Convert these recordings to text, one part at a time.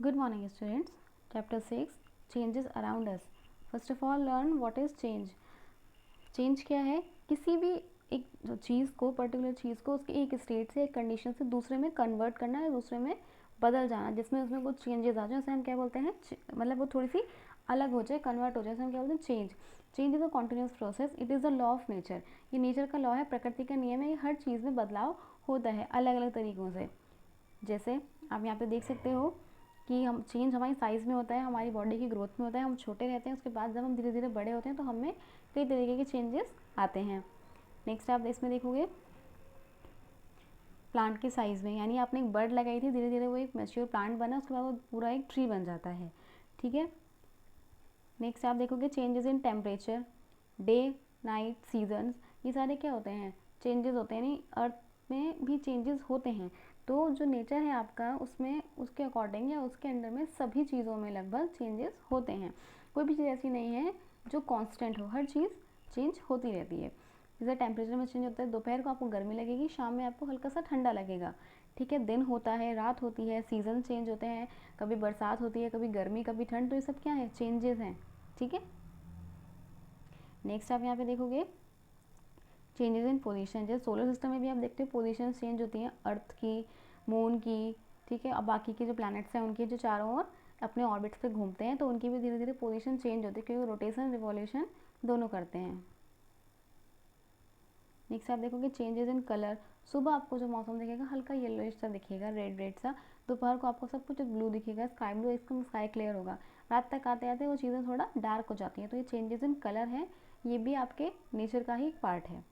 Good morning students. Chapter 6 Changes around us. First of all learn what is change. Change क्या है? किसी भी एक चीज़ को पर्टिकुलर चीज़ को उसके एक स्टेट से एक कंडीशन से दूसरे में कन्वर्ट करना है, दूसरे में बदल जाना, जिसमें उसमें कुछ चेंजेस आ जाए उसे हम क्या बोलते हैं, मतलब वो थोड़ी सी अलग हो जाए, कन्वर्ट हो जाए, उसे हम क्या बोलते हैं, change. Change is a continuous process. It is a law of nature. ये नेचर का लॉ है, प्रकृति का नियम है. ये हर चीज़ में बदलाव होता है अलग अलग तरीक़ों से. जैसे आप यहाँ पे देख सकते हो कि हम चेंज हमारी साइज़ में होता है, हमारी बॉडी की ग्रोथ में होता है. हम छोटे रहते हैं, उसके बाद जब हम धीरे धीरे बड़े होते हैं तो हमें कई तरीके के चेंजेस आते हैं. नेक्स्ट आप इसमें देखोगे प्लांट के साइज़ में, यानी आपने एक बर्ड लगाई थी, धीरे धीरे वो एक मैच्योर प्लांट बना, उसके बाद वो पूरा एक ट्री बन जाता है. ठीक है. नेक्स्ट आप देखोगे changes in temperature, day night seasons. ये सारे क्या होते हैं, चेंजेस होते हैं. यानी अर्थ में भी चेंजेस होते हैं. तो जो नेचर है आपका उसमें उसके अकॉर्डिंग या उसके अंडर में सभी चीज़ों में लगभग चेंजेस होते हैं. कोई भी चीज़ ऐसी नहीं है जो कांस्टेंट हो, हर चीज़ चेंज होती रहती है. जैसे टेम्परेचर में चेंज होता है, दोपहर को आपको गर्मी लगेगी, शाम में आपको हल्का सा ठंडा लगेगा. ठीक है. दिन होता है, रात होती है, सीज़न चेंज होते हैं, कभी बरसात होती है, कभी गर्मी, कभी ठंड. तो ये सब क्या है, चेंजेस हैं. ठीक है. नेक्स्ट आप यहाँ पे देखोगे चेंजेस इन पोजीशन. जैसे सोलर सिस्टम में भी आप देखते हो पोजीशन चेंज होती हैं, अर्थ की, मून की. ठीक है. अब बाकी के जो प्लैनेट्स हैं उनके जो चारों ओर अपने ऑर्बिट्स पे घूमते हैं तो उनकी भी धीरे धीरे पोजीशन चेंज होती है, क्योंकि रोटेशन रिवॉल्यूशन दोनों करते हैं. नेक्स्ट आप देखोगे चेंजेस इन कलर. सुबह आपको जो मौसम दिखेगा हल्का येलोइश सा दिखेगा, रेड रेड सा. दोपहर को आपको सब कुछ ब्लू दिखेगा, स्काई ब्लू, एकदम स्काई क्लियर होगा. रात तक आते आते वो चीज़ें थोड़ा डार्क हो जाती हैं. तो ये चेंजेस इन कलर है, ये भी आपके नेचर का ही एक पार्ट है.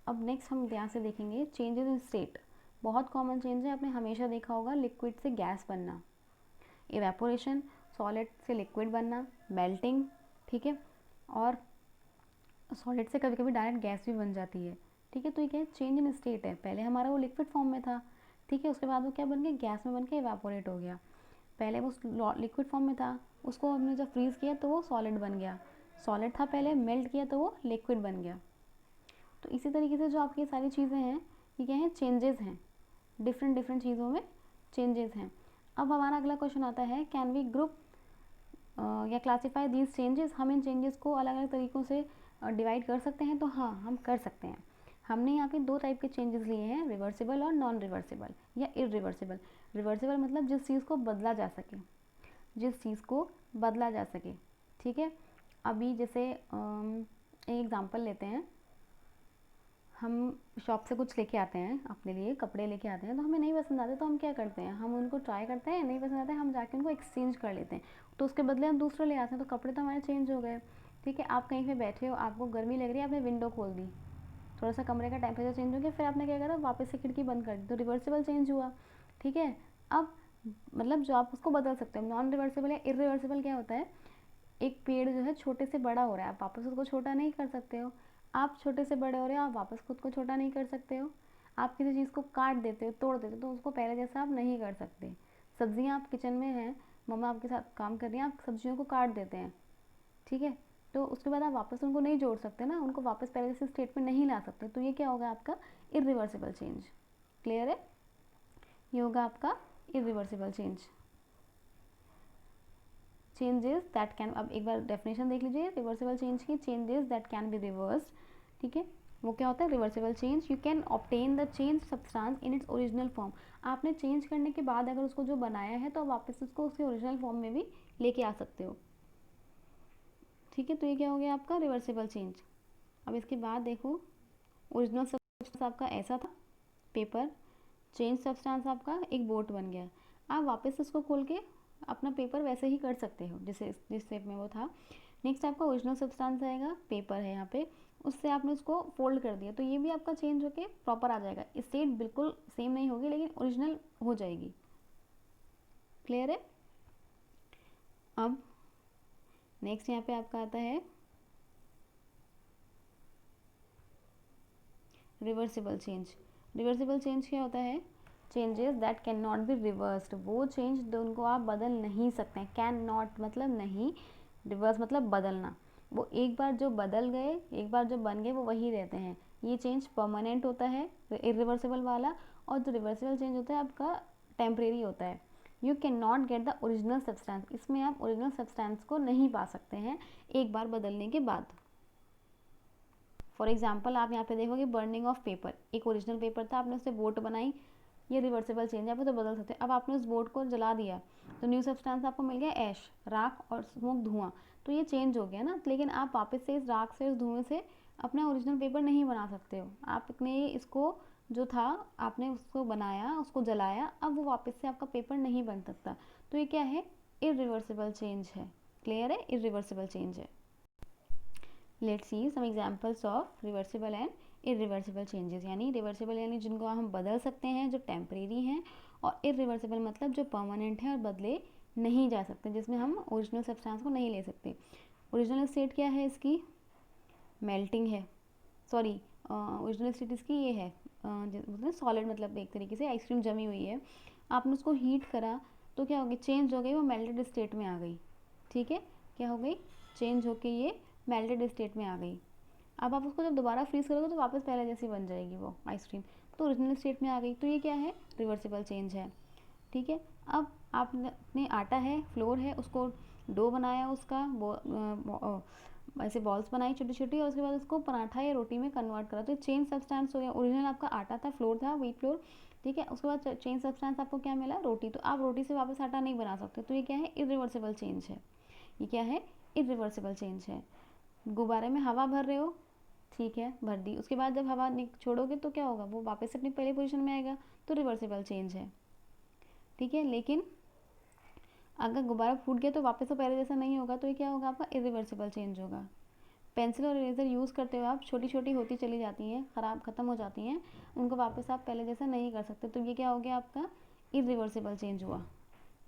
अब नेक्स्ट हम ध्यान से देखेंगे चेंजेस इन स्टेट. बहुत कॉमन चेंज है, आपने हमेशा देखा होगा, लिक्विड से गैस बनना, इवेपोरेशन, सॉलिड से लिक्विड बनना, मेल्टिंग. ठीक है. और सॉलिड से कभी कभी डायरेक्ट गैस भी बन जाती है. ठीक है. तो ये क्या है, चेंज इन स्टेट है. पहले हमारा वो लिक्विड फॉर्म में था. ठीक है. उसके बाद वो क्या बन गया, गैस में बन के इवेपोरेट हो गया. पहले वो लिक्विड फॉर्म में था, उसको हमने जब फ्रीज़ किया तो वो सॉलिड बन गया. सॉलिड था पहले, मेल्ट किया तो वो लिक्विड बन गया. तो इसी तरीके से जो आपकी सारी चीज़ें हैं ये क्या हैं, चेंजेस हैं. डिफरेंट डिफरेंट चीज़ों में चेंजेस हैं. अब हमारा अगला क्वेश्चन आता है, कैन वी ग्रुप या क्लासीफाई दीज चेंजेस. हम इन चेंजेस को अलग अलग तरीक़ों से डिवाइड कर सकते हैं. तो हाँ, हम कर सकते हैं. हमने यहाँ पे दो टाइप के चेंजेस लिए हैं, रिवर्सिबल और नॉन रिवर्सिबल या इरिवर्सिबल. रिवर्सिबल मतलब जिस चीज़ को बदला जा सके, जिस चीज़ को बदला जा सके. ठीक है. अभी जैसे एक एग्ज़ाम्पल लेते हैं. हम शॉप से कुछ लेके आते हैं, अपने लिए कपड़े लेके आते हैं, तो हमें नहीं पसंद आते तो हम क्या करते हैं, हम उनको ट्राई करते हैं, नहीं पसंद आते हैं हम जाके उनको एक्सचेंज कर लेते हैं. तो उसके बदले हम दूसरे ले आते हैं, तो कपड़े तो हमारे चेंज हो गए. ठीक है. आप कहीं पे बैठे हो, आपको गर्मी लग रही है, आपने विंडो खोल दी, थोड़ा सा कमरे का टेम्परेचर चेंज हो गया, फिर आपने क्या करा, वापस से खिड़की बंद कर दी, तो रिवर्सिबल चेंज हुआ. ठीक है. अब मतलब जो आप उसको बदल सकते हो. नॉन रिवर्सिबल या इरिवर्सिबल क्या होता है, एक पेड़ जो है छोटे से बड़ा हो रहा है, आप वापस उसको छोटा नहीं कर सकते हो. आप छोटे से बड़े हो रहे हो, आप वापस खुद को छोटा नहीं कर सकते हो. आप किसी चीज़ को काट देते हो, तोड़ देते हो, तो उसको पहले जैसा आप नहीं कर सकते. सब्जियां आप किचन में हैं, मम्मा आपके साथ काम कर रही हैं, आप सब्जियों को काट देते हैं. ठीक है. तो उसके बाद आप वापस उनको नहीं जोड़ सकते ना, उनको वापस पहले जैसे स्टेट में नहीं ला सकते. तो ये क्या होगा, आपका इरिवर्सिबल चेंज. क्लियर है. ये होगा आपका irreversible change. Changes that can, अब एक बार डेफिनेशन देख लीजिए रिवर्सिबल चेंज की. Changes that can be reversed. ठीक है. वो क्या होता है, reversible change. You can obtain the change substance in its original form. आपने चेंज करने के बाद अगर उसको जो बनाया है तो वापस उसको उसके ओरिजिनल फॉर्म में भी लेके आ सकते हो. ठीक है. तो ये क्या हो गया आपका रिवर्सिबल चेंज. अब इसके बाद देखो, ओरिजिनल सब्सटेंस आपका ऐसा था, पेपर. चेंज सब्सटेंस आपका एक बोट बन गया. आप वापस उसको खोल के अपना पेपर वैसे ही कर सकते हो जैसे जिस शेप में वो था. नेक्स्ट आपका ओरिजिनल सब्सटेंस आएगा, पेपर है यहाँ पे, उससे आपने उसको फोल्ड कर दिया, तो ये भी आपका चेंज होके प्रॉपर आ जाएगा. स्टेट बिल्कुल सेम नहीं होगी लेकिन ओरिजिनल हो जाएगी. क्लियर है. अब नेक्स्ट यहाँ पे आपका आता है रिवर्सिबल चेंज. रिवर्सिबल चेंज क्या होता है, changes that can not be reversed. वो चेंज उनको आप बदल नहीं सकते हैं. कैन नॉट मतलब नहीं, रिवर्स मतलब बदलना. वो एक बार जो बदल गए, एक बार जो बन गए वो वही रहते हैं. ये चेंज परमानेंट होता है इरिवर्सिबल वाला, और जो रिवर्सिबल चेंज होता है आपका टेम्परेरी होता है. You can not get the original substance, इसमें आप ओरिजिनल सब्सटेंस को नहीं पा सकते हैं एक बार बदलने के बाद। फॉर एग्जाम्पल आप यहाँ पे देखोगे बर्निंग ऑफ पेपर, एक ओरिजिनल पेपर था, आपने उससे बोट बनाई, ये रिवर्सिबल चेंज है, आप तो बदल सकते हैं। अब आपने उस बोट को जला दिया तो न्यू सब्सटेंस आपको मिल गया ऐश, राख और स्मोक, धुआं, तो ये चेंज हो गया ना। लेकिन आप वापस से इस राख से, इस धुएं से अपना ओरिजिनल पेपर नहीं बना सकते हो। आपने इसको जो था आपने उसको बनाया, उसको जलाया, अब वो वापस से आपका पेपर नहीं बन सकता। तो ये क्या है, इरिवर्सिबल चेंज है। क्लियर है, इरिवर्सिबल चेंज है। Let's see some examples of reversible and irreversible changes. यानी रिवर्सिबल यानी जिनको हम बदल सकते हैं, जो टेम्परेरी हैं, और इरिवर्सिबल मतलब जो परमानेंट है और बदले नहीं जा सकते, जिसमें हम ओरिजिनल सब्सटेंस को नहीं ले सकते। ओरिजिनल स्टेट क्या है इसकी, मेल्टिंग है, सॉरी ओरिजिनल स्टेट इसकी ये है मतलब सॉलिड, मतलब एक तरीके से आइसक्रीम जमी हुई है, आपने उसको हीट करा तो क्या हो गई, चेंज हो गई, वो मेल्टेड स्टेट में आ गई। ठीक है, क्या हो गई, चेंज होके ये मेल्टेड स्टेट में आ गई। अब आप उसको जब दोबारा फ्रीज करोगे तो वापस पहले जैसी बन जाएगी वो आइसक्रीम, तो ओरिजिनल स्टेट में आ गई। तो ये क्या है, रिवर्सिबल चेंज है। ठीक है, अब आपने आटा है, फ्लोर है, उसको डो बनाया, उसका ऐसे बॉल्स बनाई छोटी छोटी, और उसके बाद उसको पराठा या रोटी में कन्वर्ट करा, तो चेंज सब्सटेंस हो गया। ओरिजिनल आपका आटा था, फ्लोर था, व्हीट फ्लोर, ठीक है, उसके बाद चेंज सब्सटेंस आपको क्या मिला, रोटी। तो आप रोटी से वापस आटा नहीं बना सकते, तो ये क्या है, इरिवर्सिबल चेंज है। ये क्या है, इरिवर्सिबल चेंज है। गुब्बारे में हवा भर रहे हो, ठीक है, भर दी, उसके बाद जब हवा छोड़ोगे तो क्या होगा, वो वापस से अपनी पहले पोजीशन में आएगा, तो रिवर्सिबल चेंज है। ठीक है, लेकिन अगर गुब्बारा फूट गया तो वापस से पहले जैसा नहीं होगा, तो ये क्या होगा, आपका इरिवर्सिबल चेंज होगा। पेंसिल और इरेजर यूज़ करते हुए आप छोटी छोटी होती चली जाती हैं, ख़त्म हो जाती हैं, उनको वापस आप पहले जैसा नहीं कर सकते, तो ये क्या हो गया, आपका इरिवर्सिबल चेंज हुआ।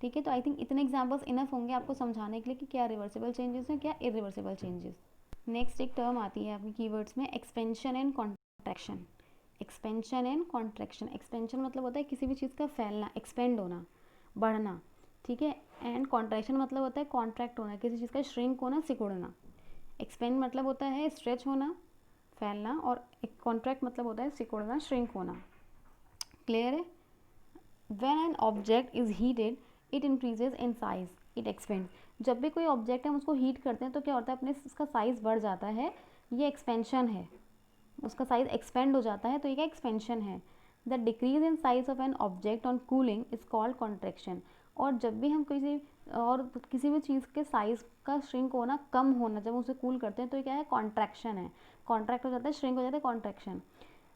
ठीक है, तो आई थिंक इतने एग्जाम्पल्स इनफ होंगे आपको समझाने के लिए कि क्या रिवर्सिबल चेंजेस हैं, क्या इरिवर्सिबल चेंजेस। नेक्स्ट एक टर्म आती है आपकी कीवर्ड्स में, expansion and contraction. Expansion and contraction, expansion मतलब होता है किसी भी चीज़ का फैलना, एक्सपेंड होना, बढ़ना। ठीक है, एंड कॉन्ट्रैक्शन मतलब होता है कॉन्ट्रैक्ट होना, किसी चीज़ का श्रिंक होना, सिकुड़ना। एक्सपेंड मतलब होता है स्ट्रेच होना, फैलना, और एक कॉन्ट्रैक्ट मतलब होता है सिकुड़ना, श्रिंक होना। क्लियर है। When an object is heated, it increases in size, it expands. जब भी कोई ऑब्जेक्ट है हम उसको हीट करते हैं तो क्या होता है, अपने उसका साइज़ बढ़ जाता है, ये एक्सपेंशन है, उसका साइज़ एक्सपेंड हो जाता है, तो ये क्या एक्सपेंशन है। The decrease in size of an object on cooling is called contraction. और जब भी हम किसी भी चीज़ के साइज़ का श्रिंक होना, कम होना, जब उसे कूल करते हैं तो ये क्या है, कॉन्ट्रैक्शन है। कॉन्ट्रैक्ट हो जाता है, श्रिंक हो जाता है, कॉन्ट्रैक्शन।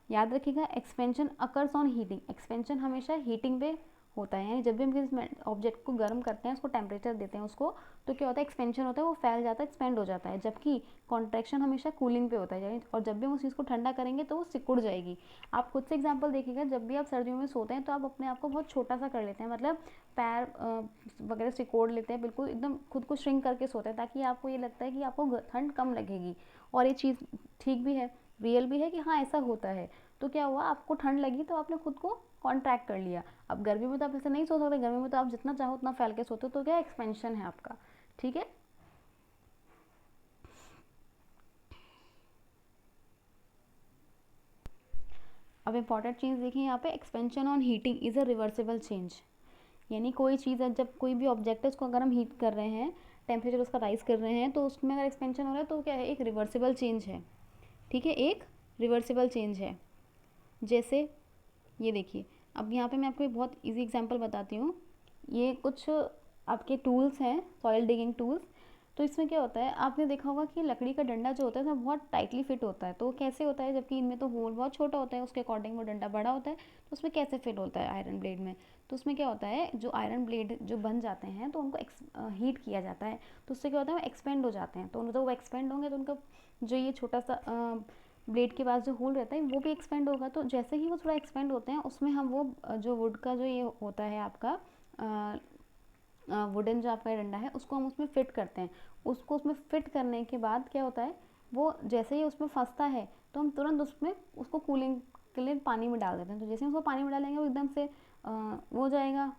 याद रखिएगा, expansion occurs on heating, expansion हमेशा हीटिंग पे होता है, यानी जब भी हम किसी ऑब्जेक्ट को गर्म करते हैं, उसको टेम्परेचर देते हैं उसको, तो क्या होता है, एक्सपेंशन होता है, वो फैल जाता है, एक्सपेंड हो जाता है। जबकि कॉन्ट्रैक्शन हमेशा कूलिंग पे होता है, यानी और जब भी हम उस चीज़ को ठंडा करेंगे तो वो सिकुड़ जाएगी। आप खुद से एग्जांपल देखिएगा, जब भी आप सर्दियों में सोते हैं तो आप अपने आप को बहुत छोटा सा कर लेते हैं, मतलब पैर वगैरह सिकोड़ लेते हैं, बिल्कुल एकदम खुद को श्रिंक करके सोते हैं, ताकि आपको ये लगता है कि आपको ठंड कम लगेगी। और ये चीज़ ठीक भी है, रियल भी है कि हाँ ऐसा होता है। तो क्या हुआ, आपको ठंड लगी तो आपने खुद को कॉन्ट्रैक्ट कर लिया। अब गर्मी में तो आप ऐसे नहीं सो सकते, गर्मी में तो आप जितना चाहो उतना फैल के सोते हो, तो क्या एक्सपेंशन है आपका। ठीक है, अब इंपॉर्टेंट चीज़ देखिए यहाँ पे, expansion on heating is a reversible change. यानी कोई चीज़ है, जब कोई भी ऑब्जेक्ट है उसको अगर हम हीट कर रहे हैं, टेम्परेचर उसका राइज कर रहे हैं, तो उसमें अगर एक्सपेंशन हो रहा है तो क्या है, एक रिवर्सिबल चेंज है। ठीक है, एक रिवर्सिबल चेंज है। जैसे ये देखिए, अब यहाँ पे मैं आपको एक बहुत इजी एग्जांपल बताती हूँ। ये कुछ आपके टूल्स हैं, सॉइल डिगिंग टूल्स। तो इसमें क्या होता है, आपने देखा होगा कि लकड़ी का डंडा जो होता है उसमें बहुत टाइटली फिट होता है। तो वो कैसे होता है, जबकि इनमें तो होल बहुत छोटा होता है, उसके अकॉर्डिंग वो डंडा बड़ा होता है, तो उसमें कैसे फिट होता है आयरन ब्लेड में। तो उसमें क्या होता है, जो आयरन ब्लेड जो बन जाते हैं तो उनको हीट किया जाता है, तो उससे क्या होता है, वो एक्सपेंड हो जाते हैं। तो जब वो एक्सपेंड होंगे तो उनका जो ये छोटा सा ब्लेड के पास जो होल रहता है वो भी एक्सपेंड होगा। तो जैसे ही वो थोड़ा एक्सपेंड होते हैं, उसमें हम वो जो वुड का जो ये होता है आपका वुडन जो आपका डंडा है, उसको हम उसमें फिट करते हैं। उसको उसमें फिट करने के बाद क्या होता है, वो जैसे ही उसमें फंसता है तो हम तुरंत उसमें उसको कूलिंग के लिए पानी में डाल देते हैं। तो जैसे उसको पानी में डालेंगे वो एकदम से वो हो जाएगा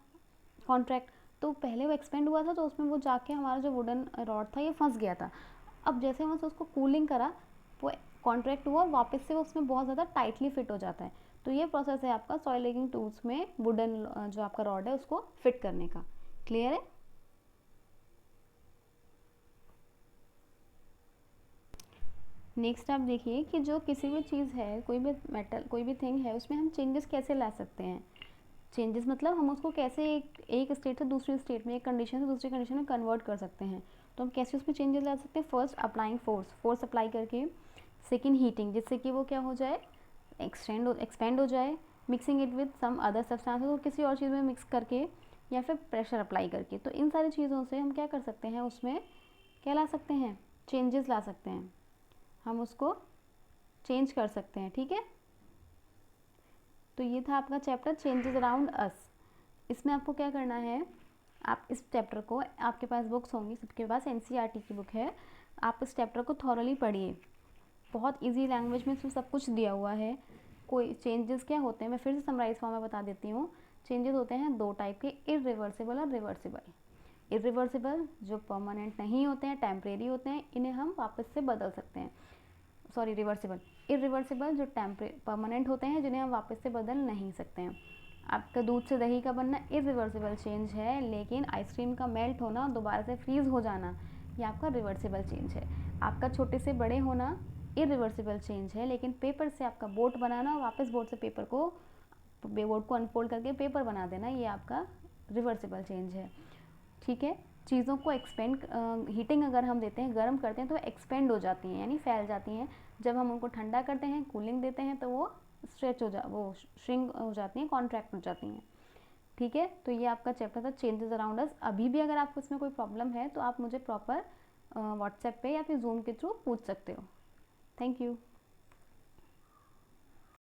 कॉन्ट्रैक्ट। तो पहले वो एक्सपेंड हुआ था तो उसमें वो जाके हमारा जो वुडन रॉड था ये फंस गया था। अब जैसे हम उसको कूलिंग करा, वो कॉन्ट्रैक्ट हुआ, वापस से वो उसमें बहुत ज़्यादा टाइटली फिट हो जाता है। तो ये प्रोसेस है आपका सॉइल रिगिंग टूल्स में वुडन जो आपका रॉड है उसको फिट करने का। क्लियर है? नेक्स्ट आप देखिए कि जो किसी भी चीज़ है, कोई भी मेटल, कोई भी थिंग है, उसमें हम चेंजेस कैसे ला सकते हैं। चेंजेस मतलब हम उसको कैसे एक स्टेट से दूसरी स्टेट में, एक कंडीशन से दूसरी कंडीशन में कन्वर्ट कर सकते हैं। तो हम कैसे उसमें चेंजेस ला सकते हैं? फर्स्ट अप्लाइंग फोर्स अप्लाई करके। सेकेंड हीटिंग, जिससे कि वो क्या हो जाए, एक्सपेंड हो जाए। Mixing it with some other substances, और किसी और चीज़ में मिक्स करके, या फिर प्रेशर अप्लाई करके। तो इन सारी चीज़ों से हम क्या कर सकते हैं, उसमें क्या ला सकते हैं, चेंजेस ला सकते हैं, हम उसको चेंज कर सकते हैं। ठीक है, तो ये था आपका चैप्टर चेंजेस अराउंड अस। इसमें आपको क्या करना है, आप इस चैप्टर को, आपके पास बुक्स होंगी, सबके पास एनसीईआरटी की बुक है, आप इस चैप्टर को थॉरली पढ़िए। बहुत इजी लैंग्वेज में इसमें सब कुछ दिया हुआ है। कोई चेंजेस क्या होते हैं, मैं फिर से समराइज फॉर्म में बता देती हूँ। चेंजेस होते हैं दो टाइप के, इरिवर्सिबल और रिवर्सिबल। इरिवर्सिबल जो परमानेंट नहीं होते हैं, टेम्परेरी होते हैं, इन्हें हम वापस से बदल सकते हैं। Sorry, reversible. इरिवर्सिबल जो परमानेंट होते हैं, जिन्हें हम वापस से बदल नहीं सकते हैं। आपका दूध से दही का बनना इरिवर्सिबल चेंज है, लेकिन आइसक्रीम का मेल्ट होना, दोबारा से फ्रीज हो जाना, ये आपका रिवर्सिबल चेंज है। आपका छोटे से बड़े होना इरिवर्सिबल चेंज है, लेकिन पेपर से आपका बोट बनाना, वापस बोट से बोट को अनफोल्ड करके पेपर बना देना, ये आपका रिवर्सिबल चेंज है। ठीक है, चीज़ों को एक्सपेंड, हीटिंग अगर हम देते हैं, गर्म करते हैं, तो एक्सपेंड हो जाती हैं, यानी फैल जाती हैं। जब हम उनको ठंडा करते हैं, कूलिंग देते हैं, तो वो वो श्रिंक हो जाती हैं, कॉन्ट्रैक्ट हो जाती हैं। ठीक है, तो ये आपका चैप्टर था चेंजेस अराउंड अस। अभी भी अगर आपको इसमें कोई प्रॉब्लम है तो आप मुझे प्रॉपर व्हाट्सएप पे या फिर जूम के थ्रू पूछ सकते हो। Thank you.